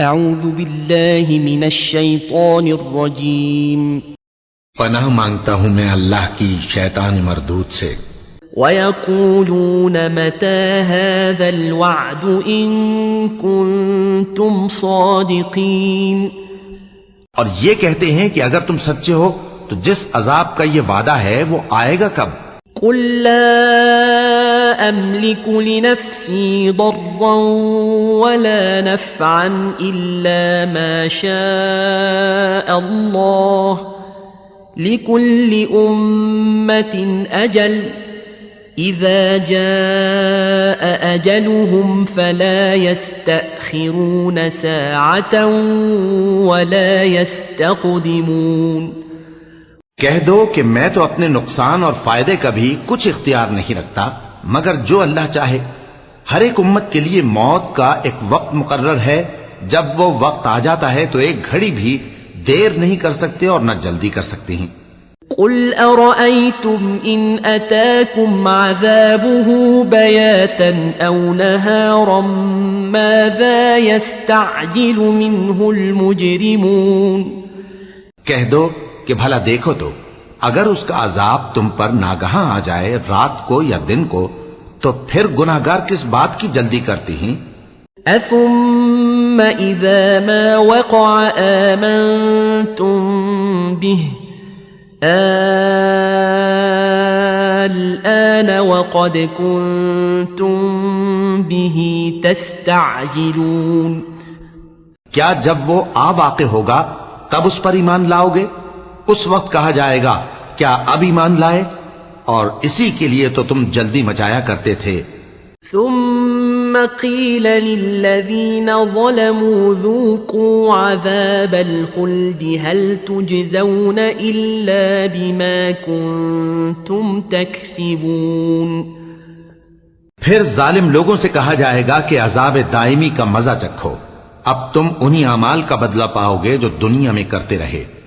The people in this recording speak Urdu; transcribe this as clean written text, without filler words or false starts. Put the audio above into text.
اعوذ باللہ من الشیطان الرجیم پناہ مانگتا ہوں میں اللہ کی شیطان مردود سے۔ وَيَقُولُونَ مَتَى هَذَا الْوَعْدُ إِن كُنتُمْ صَادِقِينَ، اور یہ کہتے ہیں کہ اگر تم سچے ہو تو جس عذاب کا یہ وعدہ ہے وہ آئے گا کب؟ قُل لَّا أَمْلِكُ لِنَفْسِي ضَرًّا وَلَا نَفْعًا إِلَّا مَا شَاءَ اللَّهُ لِكُلِّ أُمَّةٍ أَجَلٌ إِذَا جَاءَ أَجَلُهُمْ فَلَا يَسْتَأْخِرُونَ سَاعَةً وَلَا يَسْتَقْدِمُونَ۔ کہہ دو کہ میں تو اپنے نقصان اور فائدے کا بھی کچھ اختیار نہیں رکھتا مگر جو اللہ چاہے۔ ہر ایک امت کے لیے موت کا ایک وقت مقرر ہے، جب وہ وقت آ جاتا ہے تو ایک گھڑی بھی دیر نہیں کر سکتے اور نہ جلدی کر سکتے ہیں۔ قُلْ أَرَأَيْتُمْ إِنْ أَتَاكُمْ عَذَابُهُ بَيَاتًا أَوْ نَهَارًا مَاذَا يَسْتَعْجِلُ مِنْهُ الْمُجْرِمُونَ۔ کہہ دو کہ بھلا دیکھو تو اگر اس کا عذاب تم پر ناگہاں آ جائے رات کو یا دن کو تو پھر گناہگار کس بات کی جلدی کرتی ہیں؟ أَثُمَّ إِذَا مَا وَقَعَ آمَنْتُمْ بِهِ الآن وقد كنتم به تستعجلون۔ کیا جب وہ آ واقع ہوگا تب اس پر ایمان لاؤ گے؟ اس وقت کہا جائے گا کیا اب ایمان لائے؟ اور اسی کے لیے تو تم جلدی مچایا کرتے تھے۔ ثم قيل للذين ظلموا ذوقوا عذاب الخلد هل تجزون إلا بما كنتم تكسبون۔ پھر ظالم لوگوں سے کہا جائے گا کہ عذاب دائمی کا مزہ چکھو، اب تم انہی اعمال کا بدلہ پاؤ گے جو دنیا میں کرتے رہے۔